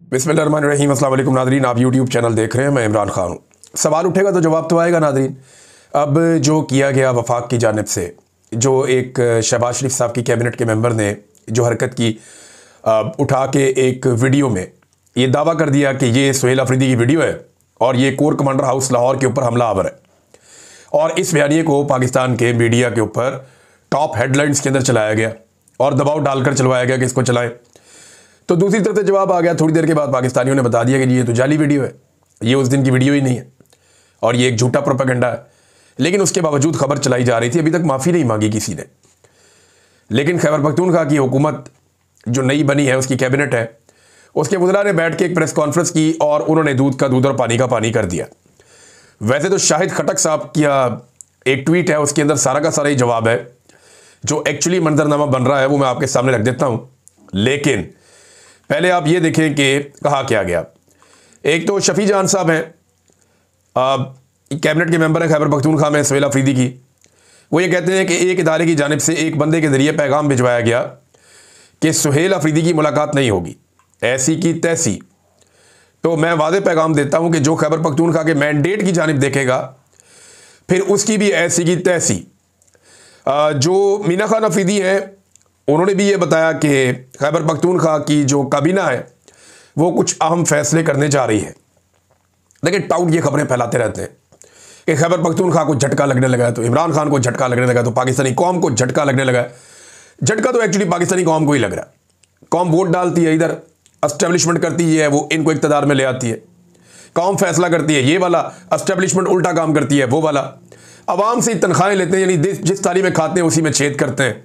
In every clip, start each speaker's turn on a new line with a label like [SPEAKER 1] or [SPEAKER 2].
[SPEAKER 1] बिस्मिल्लाहिर्रहमानिर्रहीम। अस्सलाम वालेकुम नादरीन, आप यूट्यूब चैनल देख रहे हैं, मैं इमरान खान हूँ। सवाल उठेगा तो जवाब तो आएगा नादरीन। अब जो किया गया वफाक की जानिब से, जो एक शहबाज शरीफ साहब की कैबिनेट के मेंबर ने जो हरकत की, उठा के एक वीडियो में ये दावा कर दिया कि ये सुहेल अफरीदी की वीडियो है और ये कोर कमांडर हाउस लाहौर के ऊपर हमला आवर है, और इस बयानिए को पाकिस्तान के मीडिया के ऊपर टॉप हेडलाइंस के अंदर चलाया गया और दबाव डालकर चलवाया गया कि इसको चलाएं। तो दूसरी तरफ से जवाब आ गया थोड़ी देर के बाद, पाकिस्तानियों ने बता दिया कि ये तो जाली वीडियो है, ये उस दिन की वीडियो ही नहीं है और ये एक झूठा प्रोपेगेंडा है। लेकिन उसके बावजूद खबर चलाई जा रही थी, अभी तक माफ़ी नहीं मांगी किसी ने। लेकिन खैबर पख्तूनख्वा की हुकूमत जो नई बनी है, उसकी कैबिनेट है, उसके वज़रा ने बैठ के एक प्रेस कॉन्फ्रेंस की और उन्होंने दूध का दूध और पानी का पानी कर दिया। वैसे तो शाहिद खटक साहब का एक ट्वीट है, उसके अंदर सारा का सारा ही जवाब है। जो एक्चुअली मंजरनामा बन रहा है वो मैं आपके सामने रख देता हूँ, लेकिन पहले आप ये देखें कि कहा क्या गया। एक तो शफी जान साहब हैं, कैबिनेट के मेंबर हैं खैबर पख्तूनख्वा में सुहेल अफरीदी की। वो ये कहते हैं कि एक इदारे की जानिब से एक बंदे के ज़रिए पैगाम भिजवाया गया कि सुहेल अफरीदी की मुलाकात नहीं होगी, ऐसी की तैसी। तो मैं वाज़ेह पैगाम देता हूँ कि जो खैबर पख्तूनख्वा के मैंडेट की जानिब देखेगा, फिर उसकी भी ऐसी की तैसी। जो मीना खान अफरीदी हैं, उन्होंने भी ये बताया कि खैबर पख्तूनख्वा की जो काबीना है वो कुछ अहम फैसले करने जा रही है। लेकिन टाउट ये खबरें फैलाते रहते हैं कि खैबर पख्तूनख्वा को झटका लगने लगा है, तो इमरान खान को झटका लगने लगा, तो पाकिस्तानी कौम को झटका लगने लगा है। झटका तो एक्चुअली पाकिस्तानी कौम को ही लग रहा है। कौम वोट डालती है, इधर एस्टेब्लिशमेंट करती है, वो इनको इक़्तिदार में ले आती है। कौम फैसला करती है ये वाला, एस्टेब्लिशमेंट उल्टा काम करती है वो वाला। अवाम से तनख्वाहें लेते हैं, यानी जिस थाली में खाते हैं उसी में छेद करते हैं।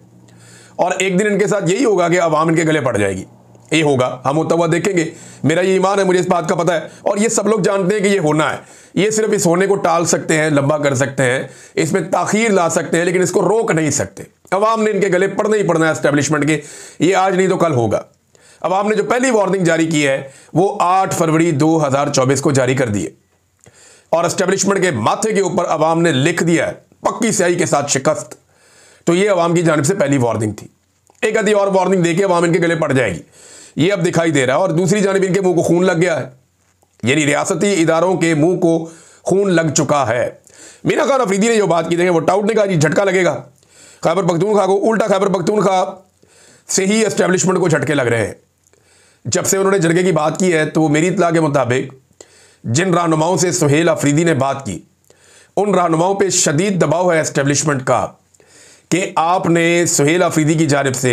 [SPEAKER 1] और एक दिन इनके साथ यही होगा कि अवाम इनके गले पड़ जाएगी। ये होगा, हम होता हुआ देखेंगे। मेरा ये ईमान है, मुझे इस बात का पता है, और ये सब लोग जानते हैं कि ये होना है। ये सिर्फ इस होने को टाल सकते हैं, लंबा कर सकते हैं, इसमें ताखीर ला सकते हैं, लेकिन इसको रोक नहीं सकते। अवाम ने इनके गले पड़ना ही पड़ना है एस्टेब्लिशमेंट के। ये आज नहीं तो कल होगा। अवाम ने जो पहली वार्निंग जारी की है वो 8 फरवरी 2024 को जारी कर दी है, और एस्टेब्लिशमेंट के माथे के ऊपर अवाम ने लिख दिया है पक्की स्याही के साथ शिकस्त। तो ये अवाम की जानिब से पहली वार्निंग थी। एक आधी और वार्निंग देके अवाम इनके गले पड़ जाएगी, ये अब दिखाई दे रहा है। और दूसरी जानिब इनके मुंह को खून लग गया है, यानी रियासती इदारों के मुंह को खून लग चुका है। मीना खान अफरीदी ने जो बात की, देखें, वो टाउट ने कहा जी झटका लगेगा खैबर पख्तूनख्वा को। उल्टा खैबर पख्तूनख्वा से ही एस्टेब्लिशमेंट को झटके लग रहे हैं। जब से उन्होंने झटके की बात की है, तो मेरी इत्तला के मुताबिक जिन रहनुमाओं से सुहेल अफरीदी ने बात की, उन रहनुमाओं पर शदीद दबाव है एस्टेब्लिशमेंट का कि आपने सुहेल अफरीदी की जानिब से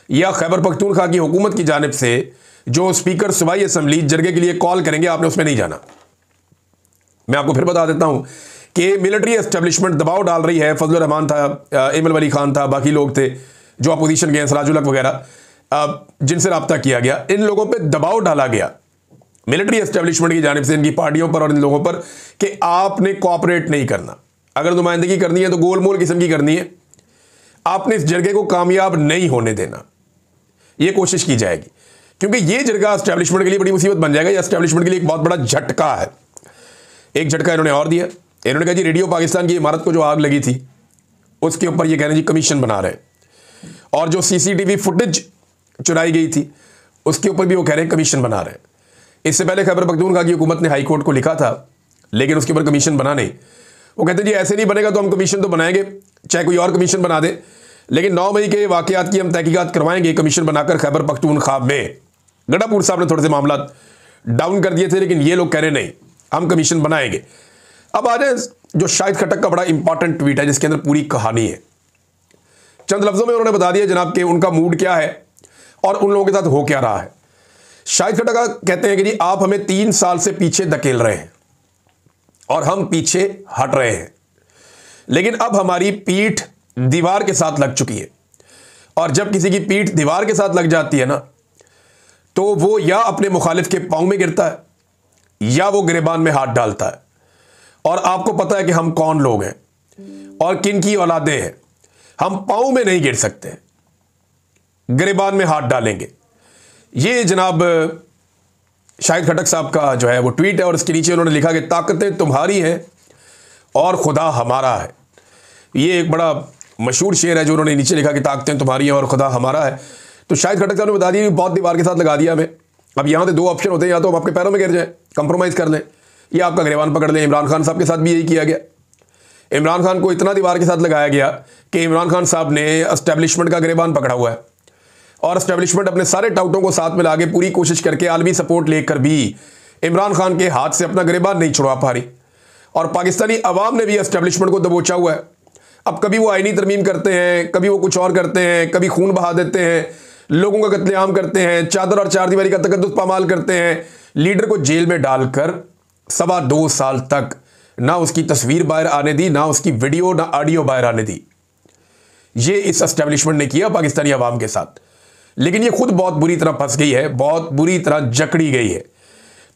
[SPEAKER 1] या खैबर पख्तूनख्वा की हुकूमत की जानिब से जो स्पीकर सूबाई असम्बली जरगे के लिए कॉल करेंगे, आपने उसमें नहीं जाना। मैं आपको फिर बता देता हूं कि मिलिट्री एस्टेब्लिशमेंट दबाव डाल रही है। फजल रहमान था, इमल वली खान था, बाकी लोग थे जो अपोजिशन के, सराजुल हक वगैरह, जिनसे रब्ता किया गया। इन लोगों पर दबाव डाला गया मिलिट्री एस्टेब्लिशमेंट की जानिब से, इनकी पार्टियों पर और इन लोगों पर, कि आपने कोऑपरेट नहीं करना। अगर नुमाइंदगी करनी है तो गोल मोल किस्म की करनी है, आपने इस जरगे को कामयाब नहीं होने देना। यह कोशिश की जाएगी, क्योंकि यह जरगा एस्टेब्लिशमेंट के लिए बड़ी मुसीबत बन जाएगा। यह एस्टेब्लिशमेंट के लिए एक बहुत बड़ा झटका है। एक झटका इन्होंने और दिया। इन्होंने कहा जी रेडियो पाकिस्तान की इमारत को जो आग लगी थी उसके ऊपर यह कह रहे हैं जी कमीशन बना रहे हैं, और जो सीसीटीवी फुटेज चुराई गई थी उसके ऊपर भी वो कह रहे हैं कमीशन बना रहे हैं। इससे पहले खैबर पख्तूनख्वा की हुकूमत ने हाई कोर्ट को लिखा था, लेकिन उसके ऊपर कमीशन बना नहीं। वो कहते हैं जी ऐसे नहीं बनेगा तो हम कमीशन तो बनाएंगे, चाहे कोई और कमीशन बना दे, लेकिन 9 मई के वाकयात की हम तहकीकात करवाएंगे कमीशन बनाकर खैबर पख्तूनख्वा में। गडापुर साहब ने थोड़े से मामला डाउन कर दिए थे, लेकिन ये लोग कह रहे नहीं, हम कमीशन बनाएंगे। अब आ जाए जो शाहिद खटक का बड़ा इंपॉर्टेंट ट्वीट है, जिसके अंदर पूरी कहानी है। चंद लफ्जों में उन्होंने बता दिया जनाब कि उनका मूड क्या है और उन लोगों के साथ हो क्या रहा है। शाहिद खटक कहते हैं कि जी आप हमें 3 साल से पीछे धकेल रहे हैं और हम पीछे हट रहे हैं, लेकिन अब हमारी पीठ दीवार के साथ लग चुकी है। और जब किसी की पीठ दीवार के साथ लग जाती है ना, तो वो या अपने मुखालिफ के पांव में गिरता है या वो गिरेबान में हाथ डालता है। और आपको पता है कि हम कौन लोग हैं और किन की औलादें हैं। हम पांव में नहीं गिर सकते, गिरेबान में हाथ डालेंगे। ये जनाब शाहिद खटक साहब का जो है वो ट्वीट है, और इसके नीचे उन्होंने लिखा कि ताकतें तुम्हारी हैं और खुदा हमारा है। ये एक बड़ा मशहूर शेर है जो उन्होंने नीचे लिखा कि ताकतें तुम्हारी हैं और खुदा हमारा है। तो शाहिद खटक साहब ने बता दिया, बहुत दीवार के साथ लगा दिया हमें, अब यहाँ से दो ऑप्शन होते हैं, या तो हम आपके पैरों में गिर जाएं, कंप्रोमाइज़ कर लें, या आपका गिरबान पकड़ लें। इमरान खान साहब के साथ भी यही किया गया। इमरान खान को इतना दीवार के साथ लगाया गया कि इमरान खान साहब ने एस्टेब्लिशमेंट का गिरबान पकड़ा हुआ है, और एस्टेब्लिशमेंट अपने सारे टाउटों को साथ मिला के पूरी कोशिश करके आलमी सपोर्ट लेकर भी इमरान खान के हाथ से अपना गिरबान नहीं छुड़वा पा रही। और पाकिस्तानी अवाम ने भी एस्टेब्लिशमेंट को दबोचा हुआ है। अब कभी वो आईनी तरमीम करते हैं, कभी वो कुछ और करते हैं, कभी खून बहा देते हैं, लोगों का कत्लेआम करते हैं, चादर और चारदीवारी का तकद्दुस पामाल करते हैं, लीडर को जेल में डालकर 2.25 साल तक ना उसकी तस्वीर बाहर आने दी, ना उसकी वीडियो ना ऑडियो बाहर आने दी। ये इस एस्टेब्लिशमेंट ने किया पाकिस्तानी अवाम के साथ। लेकिन ये खुद बहुत बुरी तरह फंस गई है, बहुत बुरी तरह जकड़ी गई है।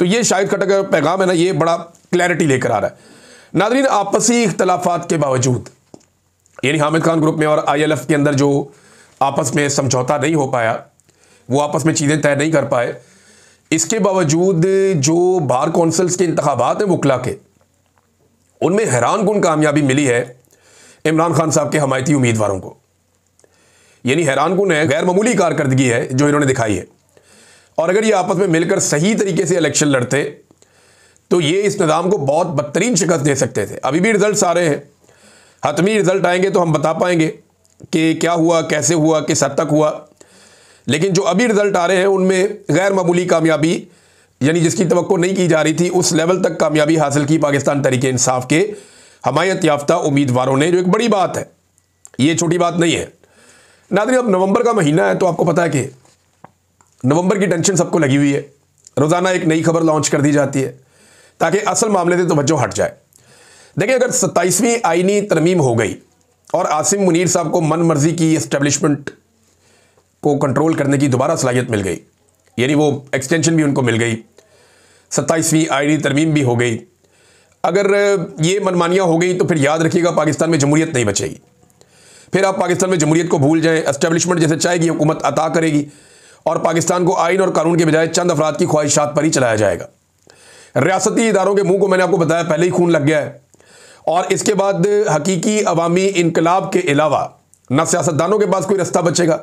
[SPEAKER 1] तो ये शाहिद खट्टर का पैगाम है ना, ये बड़ा क्लैरिटी लेकर आ रहा है। नाज़रीन, आपसी इख्तलाफात के बावजूद, यानी हामिद खान ग्रुप में और ILF के अंदर जो आपस में समझौता नहीं हो पाया, वो आपस में चीज़ें तय नहीं कर पाए, इसके बावजूद जो बार कौंसल्स के इंतखाबात हैं वकला के, उनमें हैरानकुन कामयाबी मिली है इमरान खान साहब के हमायती उम्मीदवारों को। यानी हैरानकुन है, गैर मामूली कारकर्दगी है जो इन्होंने दिखाई है। और अगर ये आपस में मिलकर सही तरीके से इलेक्शन लड़ते तो ये इस निज़ाम को बहुत बदतरीन शिकस्त दे सकते थे। अभी भी रिजल्ट आ रहे हैं, हतमी रिजल्ट आएंगे तो हम बता पाएंगे कि क्या हुआ, कैसे हुआ, किस हद तक हुआ। लेकिन जो अभी रिजल्ट आ रहे हैं उनमें गैर मामूली कामयाबी, यानी जिसकी तवक्को नहीं की जा रही थी, उस लेवल तक कामयाबी हासिल की पाकिस्तान तहरीक इंसाफ के हमायत याफ्ता उम्मीदवारों ने, जो एक बड़ी बात है, ये छोटी बात नहीं है। नाज़रीन, अब नवंबर का महीना है तो आपको पता है कि नवंबर की टेंशन सबको लगी हुई है। रोज़ाना एक नई खबर लॉन्च कर दी जाती है ताकि असल मामले से तवज्जो हट जाए। देखिए, अगर 27वीं आईनी तरमीम हो गई और आसिम मुनीर साहब को मन मर्जी की एस्टेब्लिशमेंट को कंट्रोल करने की दोबारा सलाहियत मिल गई, यानी वो एक्सटेंशन भी उनको मिल गई, 27वीं आईनी तरमीम भी हो गई, अगर ये मनमानियाँ हो गई तो फिर याद रखिएगा पाकिस्तान में जमहूरियत नहीं बचेगी। फिर आप पाकिस्तान में जमहूरियत को भूल जाएं, एस्टेब्लिशमेंट जैसे चाहेगी हुकूमत अता करेगी और पाकिस्तान को आइन और कानून के बजाय चंद अफराद की ख्वाहिशात पर ही चलाया जाएगा। रियासती इदारों के मुंह को मैंने आपको बताया पहले ही खून लग गया है, और इसके बाद हकीकी अवामी इनकलाब के अलावा ना सियासतदानों के पास कोई रास्ता बचेगा,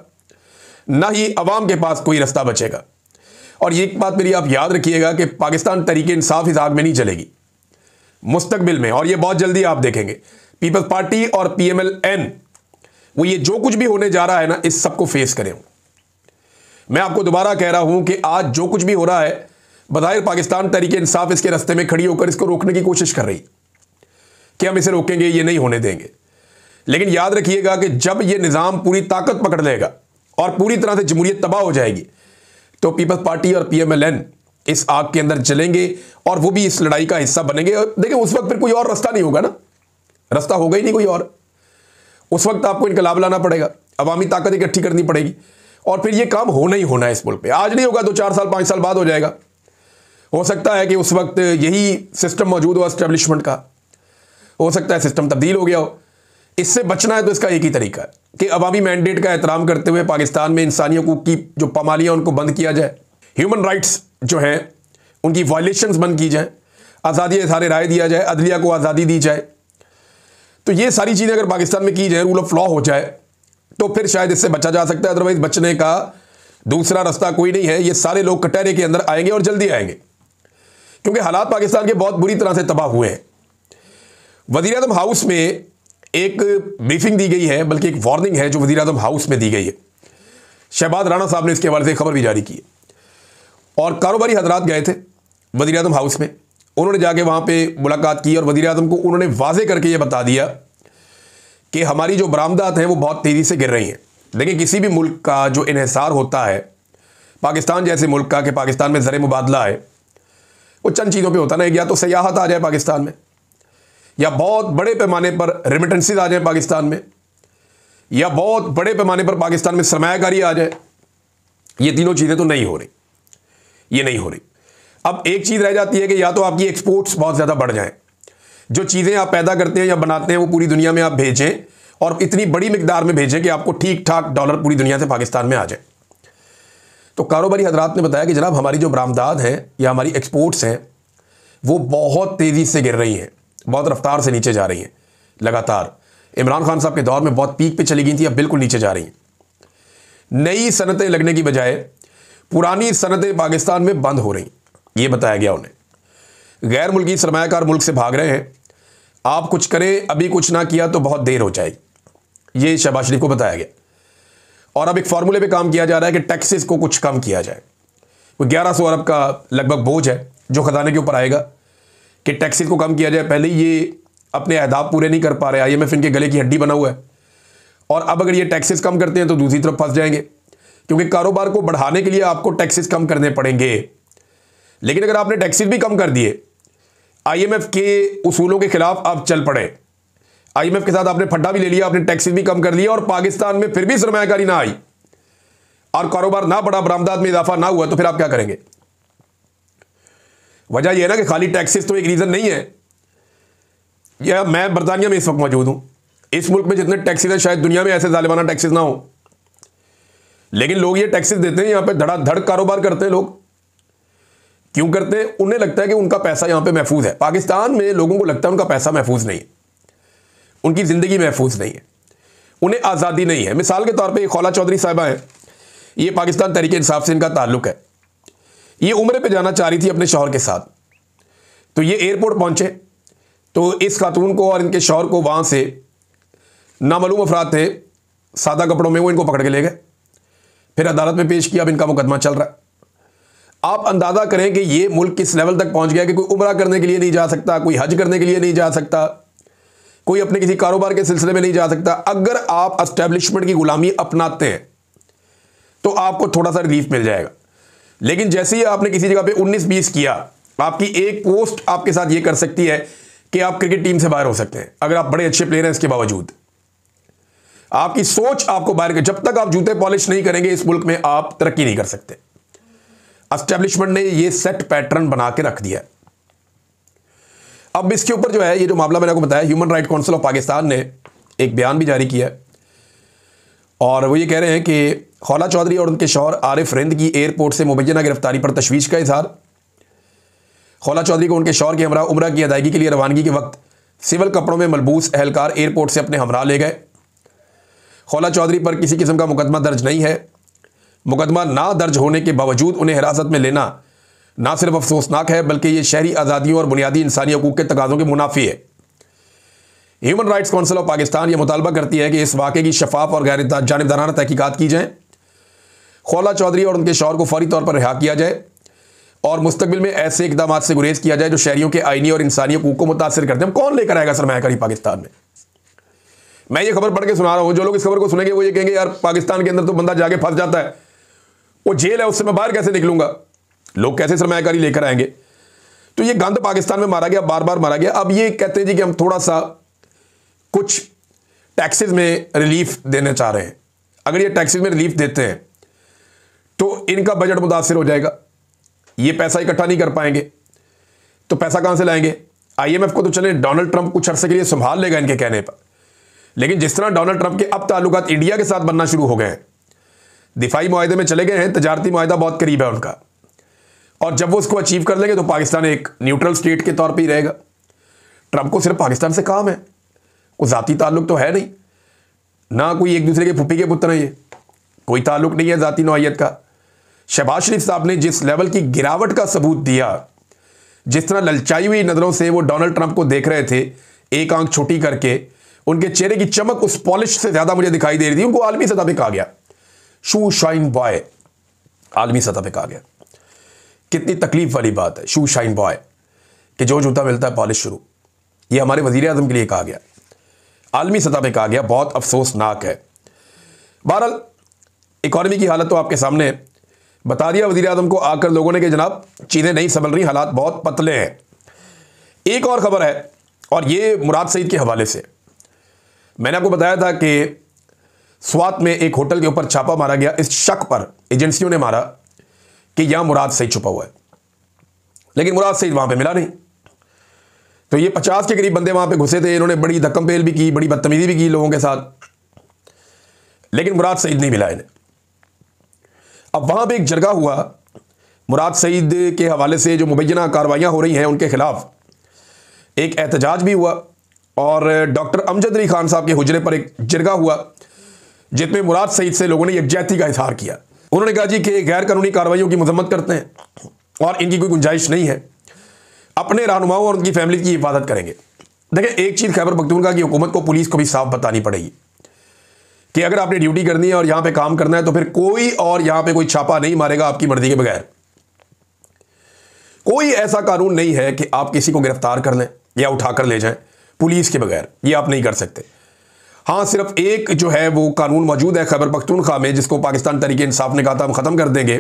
[SPEAKER 1] ना ही अवाम के पास कोई रास्ता बचेगा। और ये एक बात मेरी आप याद रखिएगा कि पाकिस्तान तहरीक इंसाफ इस आग में नहीं चलेगी मुस्तकबिल में, और ये बहुत जल्दी आप देखेंगे पीपल्स पार्टी और PMLN वो ये जो कुछ भी होने जा रहा है ना, इस सबको फेस करें। मैं आपको दोबारा कह रहा हूं कि आज जो कुछ भी हो रहा है, बज़ाहिर पाकिस्तान तहरीक इंसाफ इसके रास्ते में खड़ी होकर इसको रोकने की कोशिश कर रही कि हम इसे रोकेंगे, ये नहीं होने देंगे। लेकिन याद रखिएगा कि जब ये निज़ाम पूरी ताकत पकड़ लेगा और पूरी तरह से जमहूरियत तबाह हो जाएगी, तो पीपल्स पार्टी और PMLN इस आग के अंदर चलेंगे और वो भी इस लड़ाई का हिस्सा बनेंगे। देखिए, उस वक्त फिर कोई और रास्ता नहीं होगा ना, रास्ता होगा ही नहीं कोई और। उस वक्त आपको इनकलाब लाना पड़ेगा, अवामी ताकत इकट्ठी करनी पड़ेगी, और फिर ये काम होना ही होना है इस मुल्क पे। आज नहीं होगा, 2-4 साल 5 साल बाद हो जाएगा। हो सकता है कि उस वक्त यही सिस्टम मौजूद हो एस्टेब्लिशमेंट का, हो सकता है सिस्टम तब्दील हो गया हो। इससे बचना है तो इसका एक ही तरीका है कि अवामी मैंडेट का एहतराम करते हुए पाकिस्तान में इंसानी हकूक की जो पामालियाँ उनको बंद किया जाए, ह्यूमन राइट्स जो हैं उनकी वायलेशंस बंद की जाए, आज़ादी इज़हार राय दिया जाए, अदलिया को आज़ादी दी जाए। तो ये सारी चीज़ें अगर पाकिस्तान में की जाए, रूल ऑफ लॉ हो जाए, तो फिर शायद इससे बचा जा सकता है। अदरवाइज बचने का दूसरा रास्ता कोई नहीं है। ये सारे लोग कटहरे के अंदर आएंगे और जल्दी आएंगे, क्योंकि हालात पाकिस्तान के बहुत बुरी तरह से तबाह हुए हैं। वज़ीर-ए-आज़म हाउस में एक ब्रीफिंग दी गई है, बल्कि एक वार्निंग है जो वज़ीर-ए-आज़म हाउस में दी गई है। शहबाज राणा साहब ने इसके हवाले से खबर भी जारी की है, और कारोबारी हजरात गए थे वज़ीर-ए-आज़म हाउस में। उन्होंने जाके वहाँ पे मुलाकात की और वज़ीर-ए-आज़म को उन्होंने वाज़े करके ये बता दिया कि हमारी जो बरामदात हैं वो बहुत तेज़ी से गिर रही हैं। देखिए, किसी भी मुल्क का जो इन्हिसार होता है, पाकिस्तान जैसे मुल्क का, कि पाकिस्तान में ज़र मुबादला है, वो चंद चीज़ों पे होता ना, या तो सयाहत आ जाए पाकिस्तान में, या बहुत बड़े पैमाने पर रेमिटेंसेस आ जाए पाकिस्तान में, या बहुत बड़े पैमाने पर पाकिस्तान में सरमायाकारी आ जाए। ये तीनों चीज़ें तो नहीं हो रही, ये नहीं हो रही। अब एक चीज़ रह जाती है कि या तो आपकी एक्सपोर्ट्स बहुत ज़्यादा बढ़ जाएं, जो चीज़ें आप पैदा करते हैं या बनाते हैं वो पूरी दुनिया में आप भेजें, और इतनी बड़ी मिकदार में भेजें कि आपको ठीक ठाक डॉलर पूरी दुनिया से पाकिस्तान में आ जाए। तो कारोबारी हजरात ने बताया कि जनाब, हमारी जो बरामदात हैं या हमारी एक्सपोर्ट्स हैं वो बहुत तेज़ी से गिर रही हैं, बहुत रफ्तार से नीचे जा रही हैं लगातार। इमरान खान साहब के दौर में बहुत पीक पे चली गई थी, अब बिल्कुल नीचे जा रही हैं। नई सनतें लगने की बजाय पुरानी सनतें पाकिस्तान में बंद हो रही, ये बताया गया उन्हें। गैर मुल्की सरमायाकार मुल्क से भाग रहे हैं, आप कुछ करें, अभी कुछ ना किया तो बहुत देर हो जाएगी, ये शहबाज शरीफ को बताया गया। और अब एक फार्मूले पे काम किया जा रहा है कि टैक्सेस को कुछ कम किया जाए। वो 1100 अरब का लगभग बोझ है जो खजाने के ऊपर आएगा कि टैक्सेस को कम किया जाए। पहले ये अपने अहदाफ पूरे नहीं कर पा रहे, IMF इनके गले की हड्डी बना हुआ है, और अब अगर ये टैक्सेस कम करते हैं तो दूसरी तरफ फंस जाएंगे, क्योंकि कारोबार को बढ़ाने के लिए आपको टैक्सेस कम करने पड़ेंगे। लेकिन अगर आपने टैक्सेस भी कम कर दिए, IMF के उसूलों के खिलाफ आप चल पड़े, IMF के साथ आपने फड्डा भी ले लिया, आपने टैक्सेस भी कम कर लिया, और पाकिस्तान में फिर भी सरमायाकारी ना आई और कारोबार ना बढ़ा, बरामदात में इजाफा ना हुआ, तो फिर आप क्या करेंगे? वजह यह है ना कि खाली टैक्सेस तो एक रीजन नहीं है। यह मैं बरतानिया में इस वक्त मौजूद हूं, इस मुल्क में जितने टैक्सेस हैं शायद दुनिया में ऐसे जालिमाना टैक्सेस ना हो, लेकिन लोग ये टैक्सेस देते हैं, यहां पे धड़ाधड़ कारोबार करते हैं लोग। क्यों करते हैं? उन्हें लगता है कि उनका पैसा यहां पे महफूज है। पाकिस्तान में लोगों को लगता है उनका पैसा महफूज नहीं है, उनकी जिंदगी महफूज नहीं है, उन्हें आज़ादी नहीं है। मिसाल के तौर पे खौला चौधरी साहिबा हैं, ये पाकिस्तान तहरीक इंसाफ से इनका ताल्लुक है। ये उम्रे पे जाना चाह रही थी अपने शौहर के साथ, तो ये एयरपोर्ट पहुंचे तो इस खातून को और इनके शौहर को वहां से नामालूम अफराद थे सादा कपड़ों में, वो इनको पकड़ के ले गए, फिर अदालत में पेश किया, अब इनका मुकदमा चल रहा है। आप अंदाजा करें कि ये मुल्क किस लेवल तक पहुंच गया कि कोई उम्रा करने के लिए नहीं जा सकता, कोई हज करने के लिए नहीं जा सकता, कोई अपने किसी कारोबार के सिलसिले में नहीं जा सकता। अगर आप एस्टेब्लिशमेंट की गुलामी अपनाते हैं तो आपको थोड़ा सा रिलीफ मिल जाएगा, लेकिन जैसे ही आपने किसी जगह पे 19-20 किया, आपकी एक पोस्ट आपके साथ ये कर सकती है कि आप क्रिकेट टीम से बाहर हो सकते हैं, अगर आप बड़े अच्छे प्लेयर हैं। इसके बावजूद आपकी सोच आपको बाहर कर, जब तक आप जूते पॉलिश नहीं करेंगे इस मुल्क में आप तरक्की नहीं कर सकते। एस्टेब्लिशमेंट ने ये सेट पैटर्न बना के रख दिया। अब इसके ऊपर जो है, ये जो मामला मैंने आपको बताया, human right council of Pakistan ने एक बयान भी जारी किया और वो ये कह रहे हैं कि खौला चौधरी और उनके शौहर आरिफ रिंद की एयरपोर्ट से मुबैना गिरफ्तारी पर तशवीश का इजहार। खौला चौधरी को उनके शौहर के हमरा उम्रा की अदायगी के लिए रवानगी के वक्त सिविल कपड़ों में मलबूस एहलकार एयरपोर्ट से अपने हमरा ले गए। खौला चौधरी पर किसी किस्म का मुकदमा दर्ज नहीं है। मुकदमा ना दर्ज होने के बावजूद उन्हें हिरासत में लेना ना सिर्फ अफसोसनाक है, बल्कि ये शहरी आज़ादियों और बुनियादी इंसानी हकूक़ के तकाज़ों के मुनाफी है। Human rights council of Pakistan ये मुतालबा करती है कि इस वाक़े की शफाफ और गैर जानिबदाराना तहकीकात की जाए, खौला चौधरी और उनके शौहर को फौरी तौर पर रिहा किया जाए और मुस्तकबिल में ऐसे इकदाम से गुरेज किया जाए जो शहरियों के आईनी और इंसानी हकूक़ को मुतासर करते हैं। कौन लेकर आएगा सरमायाकारी पाकिस्तान में? मैं ये खबर पढ़ के सुना रहा हूँ, जो लोग इस खबर को सुनेंगे वो ये कहेंगे यार पाकिस्तान के अंदर तो बंदा जाके फंस जाता है, वो जेल है, उससे मैं बाहर कैसे निकलूंगा, लोग कैसे सरमायाकारी लेकर आएंगे? तो ये गंद पाकिस्तान में मारा गया, बार बार मारा गया। अब ये कहते हैं जी कि हम थोड़ा सा कुछ टैक्सेस में रिलीफ देना चाह रहे हैं। अगर ये टैक्सेस में रिलीफ देते हैं तो इनका बजट मुतासर हो जाएगा, ये पैसा इकट्ठा नहीं कर पाएंगे, तो पैसा कहां से लाएंगे? IMF को तो चले डोनाल्ड ट्रंप कुछ अरसे के लिए संभाल लेगा इनके कहने पर, लेकिन जिस तरह डोनाल्ड ट्रंप के अब ताल्लुकात इंडिया के साथ बनना शुरू हो गए हैं, दिफाई मुआहदे में चले गए हैं, तजारती मुआहदा बहुत करीब है उनका, और जब वो उसको अचीव कर लेंगे तो पाकिस्तान एक न्यूट्रल स्टेट के तौर पर ही रहेगा। ट्रंप को सिर्फ पाकिस्तान से काम है, कोई ज़ाती ताल्लुक तो है नहीं, ना कोई एक दूसरे के फुप्पी के पुत्र हैं, ये कोई ताल्लुक नहीं है ज़ाती नौइयत का। शहबाज शरीफ साहब ने जिस लेवल की गिरावट का सबूत दिया, जिस तरह ललचाई हुई नज़रों से वो डोनाल्ड ट्रंप को देख रहे थे, एक आंख छोटी करके, उनके चेहरे की चमक उस पॉलिश से ज़्यादा मुझे दिखाई दे रही थी। उनको आलमी सतह पे कहा गया शू शाइन बॉय, आलमी सतह पे कहा गया। कितनी तकलीफ वाली बात है, शू शाइन बॉय, कि जो जूता मिलता है पॉलिश शुरू। ये हमारे वज़ीर आज़म के लिए कहा गया, आलमी सतह पे कहा गया, बहुत अफसोसनाक है। बहरहाल इकॉनमी की हालत तो आपके सामने बता दिया वज़ीर आज़म को आकर लोगों ने कि जनाब चीज़ें नहीं संभल रही, हालात बहुत पतले हैं। एक और ख़बर है, और ये मुराद सईद के हवाले से। मैंने आपको बताया था कि स्वात में एक होटल के ऊपर छापा मारा गया, इस शक पर एजेंसियों ने मारा कि यहां मुराद सईद छुपा हुआ है, लेकिन मुराद सईद वहां पे मिला नहीं। तो ये 50 के करीब बंदे वहां पे घुसे थे, इन्होंने बड़ी धक्कम पेल भी की, बड़ी बदतमीजी भी की लोगों के साथ, लेकिन मुराद सईद नहीं मिला इन्हें। अब वहां पे एक जरगा हुआ, मुराद सईद के हवाले से जो मुबैना कार्रवाइयाँ हो रही हैं उनके खिलाफ एक एहतजाज भी हुआ, और डॉक्टर अमजद अली खान साहब के हुजरे पर एक जरगा हुआ जिसमें मुराद सईद से लोगों ने यकजहती का इजहार किया। उन्होंने कहा जी कि गैर कानूनी कार्रवाइयों की मजम्मत करते हैं और इनकी कोई गुंजाइश नहीं है, अपने रहनुमाओं और उनकी फैमिली की हिफाजत करेंगे। देखिए, एक चीज़ खैबर पख्तूनख्वा की हुकूमत को, पुलिस को भी साफ बतानी पड़ेगी कि अगर आपने ड्यूटी करनी है और यहां पे काम करना है तो फिर कोई और यहां पे कोई छापा नहीं मारेगा आपकी मर्जी के बगैर। कोई ऐसा कानून नहीं है कि आप किसी को गिरफ्तार कर लें या उठाकर ले जाएं पुलिस के बगैर, ये आप नहीं कर सकते। हाँ, सिर्फ एक जो है वो कानून मौजूद है खैबर पख्तूनख्वा में, जिसको पाकिस्तान तहरीक इंसाफ ने कहा था हम ख़त्म कर देंगे,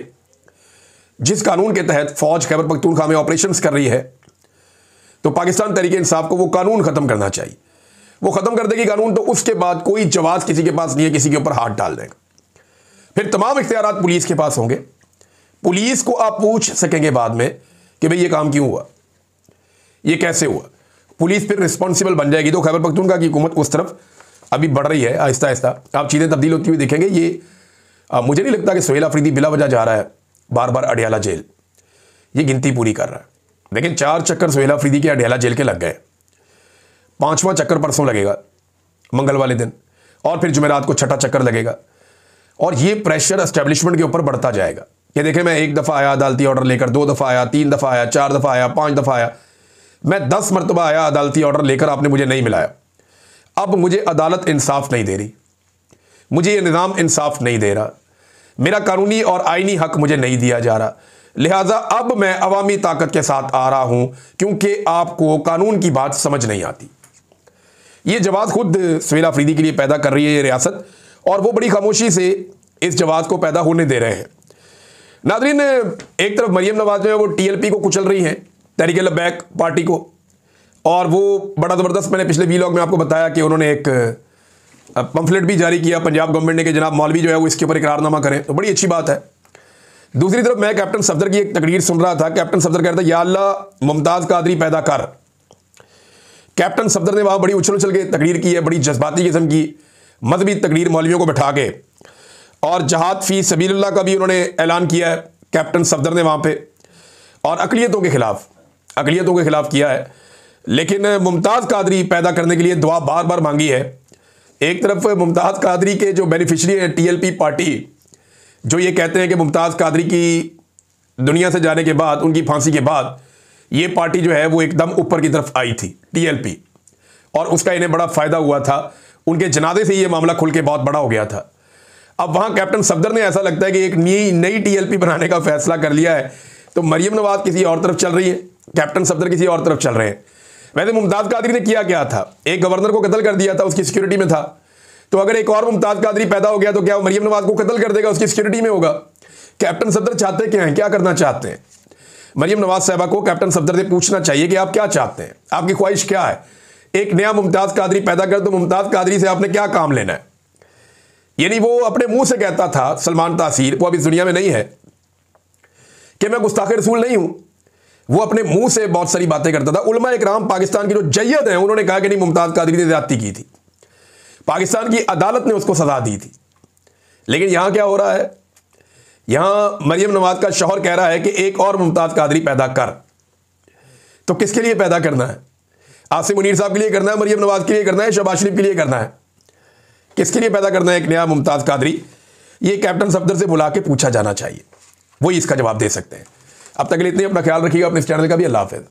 [SPEAKER 1] जिस कानून के तहत फौज खैबर पख्तूनख्वा में ऑपरेशंस कर रही है, तो पाकिस्तान तहरीक इंसाफ को वो कानून ख़त्म करना चाहिए। वो ख़त्म कर देगी कानून, तो उसके बाद कोई जवाब किसी के पास नहीं है किसी के ऊपर हाथ डाल देगा। फिर तमाम इख्तियारात पुलिस के पास होंगे। पुलिस को आप पूछ सकेंगे बाद में कि भाई ये काम क्यों हुआ, ये कैसे हुआ। पुलिस फिर रिस्पॉन्सिबल बन जाएगी। तो खैबर पख्तूनख्वा की हुकूमत उस तरफ अभी बढ़ रही है, आहिस्ता आहिस्ता आप चीज़ें तब्दील होती हुई देखेंगे। ये मुझे नहीं लगता कि सुहेल अफरीदी बिला वजह जा रहा है बार बार अडियाला जेल, ये गिनती पूरी कर रहा है। लेकिन 4 चक्कर सुहेल अफरीदी के अडियाला जेल के लग गए, 5वां चक्कर परसों लगेगा मंगल वाले दिन, और फिर जुमेरात को 6ठा चक्कर लगेगा। और ये प्रेशर एस्टेब्लिशमेंट के ऊपर बढ़ता जाएगा कि देखें, मैं 1 दफ़ा आया अदालती ऑर्डर लेकर, 2 दफ़ा आया, 3 दफ़ा आया, 4 दफ़ा आया, 5 दफ़ा आया, मैं 10 मरतबा आया अदालती ऑर्डर लेकर, आपने मुझे नहीं मिलाया। अब मुझे अदालत इंसाफ नहीं दे रही, मुझे ये निज़ाम इंसाफ नहीं दे रहा, मेरा कानूनी और आईनी हक मुझे नहीं दिया जा रहा, लिहाजा अब मैं अवामी ताकत के साथ आ रहा हूं क्योंकि आपको कानून की बात समझ नहीं आती। ये जवाब खुद सुहेल अफरीदी के लिए पैदा कर रही है ये रियासत, और वो बड़ी खामोशी से इस जवाब को पैदा होने दे रहे हैं। नाज़रीन, एक तरफ मरियम नवाज जो है वो टीएलपी को कुचल रही हैं, तहरीक लब्बैक पार्टी को, और वो बड़ा ज़बरदस्त, मैंने पिछले वीलॉग में आपको बताया कि उन्होंने एक पंफलेट भी जारी किया पंजाब गवर्नमेंट ने कि जनाब मौलवी जो है वो इसके ऊपर इकरारनामा करें, तो बड़ी अच्छी बात है। दूसरी तरफ मैं कैप्टन सफदर की एक तकरीर सुन रहा था। कैप्टन सफदर कहता है या अल्लाह मुमताज़ कादरी पैदा कर। कैप्टन सफदर ने वहाँ बड़ी उछल उछल के तकरीर की है, बड़ी जज्बाती किस्म की मजहबी तकरीर मौलवियों को बैठा के, और जहाद फी सबीलुल्लाह का भी उन्होंने ऐलान किया है कैप्टन सफदर ने वहाँ पे, और अक़लियतों के खिलाफ किया है। लेकिन मुमताज़ कादरी पैदा करने के लिए दुआ बार बार मांगी है। एक तरफ मुमताज़ कादरी के जो बेनिफिशरी है टीएलपी पार्टी, जो ये कहते हैं कि मुमताज़ कादरी की दुनिया से जाने के बाद, उनकी फांसी के बाद, ये पार्टी जो है वो एकदम ऊपर की तरफ आई थी टीएलपी, और उसका इन्हें बड़ा फ़ायदा हुआ था। उनके जनाजे से ये मामला खुल के बहुत बड़ा हो गया था। अब वहाँ कैप्टन सफदर ने ऐसा लगता है कि एक नई टीएलपी बनाने का फैसला कर लिया है, तो मरियम नवाज किसी और तरफ चल रही है, कैप्टन सफदर किसी और तरफ चल रहे हैं। वैसे मुमताज़ कादरी ने किया क्या था, एक गवर्नर को कत्ल कर दिया था, उसकी सिक्योरिटी में था। तो अगर एक और मुमताज़ कादरी पैदा हो गया तो क्या वो मरियम नवाज को कत्ल कर देगा, उसकी सिक्योरिटी में होगा। कैप्टन सफदर चाहते क्या हैं, क्या करना चाहते हैं? मरियम नवाज साहबा को कैप्टन सफदर से पूछना चाहिए कि आप क्या चाहते हैं, आपकी ख्वाहिश क्या है। एक नया मुमताज़ कादरी पैदा कर, तो मुमताज़ कादरी से आपने क्या काम लेना है? यानी वो अपने मुंह से कहता था सलमान तासीर, वो अब इस दुनिया में नहीं है, कि मैं गुस्ताखे रसूल नहीं हूं। वो अपने मुंह से बहुत सारी बातें करता था। उलमा इकराम पाकिस्तान की जो जय्यद हैं, उन्होंने कहा कि नहीं, मुमताज़ कादरी ने ज़्यादती की थी, पाकिस्तान की अदालत ने उसको सजा दी थी। लेकिन यहां क्या हो रहा है, यहां मरियम नवाज का शौहर कह रहा है कि एक और मुमताज़ कादरी पैदा कर। तो किसके लिए पैदा करना है? आसिम मुनीर साहब के लिए करना है, मरियम नवाज के लिए करना है, शहबाज शरीफ के लिए करना है? किसके लिए पैदा करना है एक नया मुमताज़ कादरी? ये कैप्टन सफदर से बुला के पूछा जाना चाहिए, वही इसका जवाब दे सकते हैं। अब तक के लिए इतने, अपना ख्याल रखिएगा, अपने इस चैनल का भी। अल्लाह हाफ़िज़।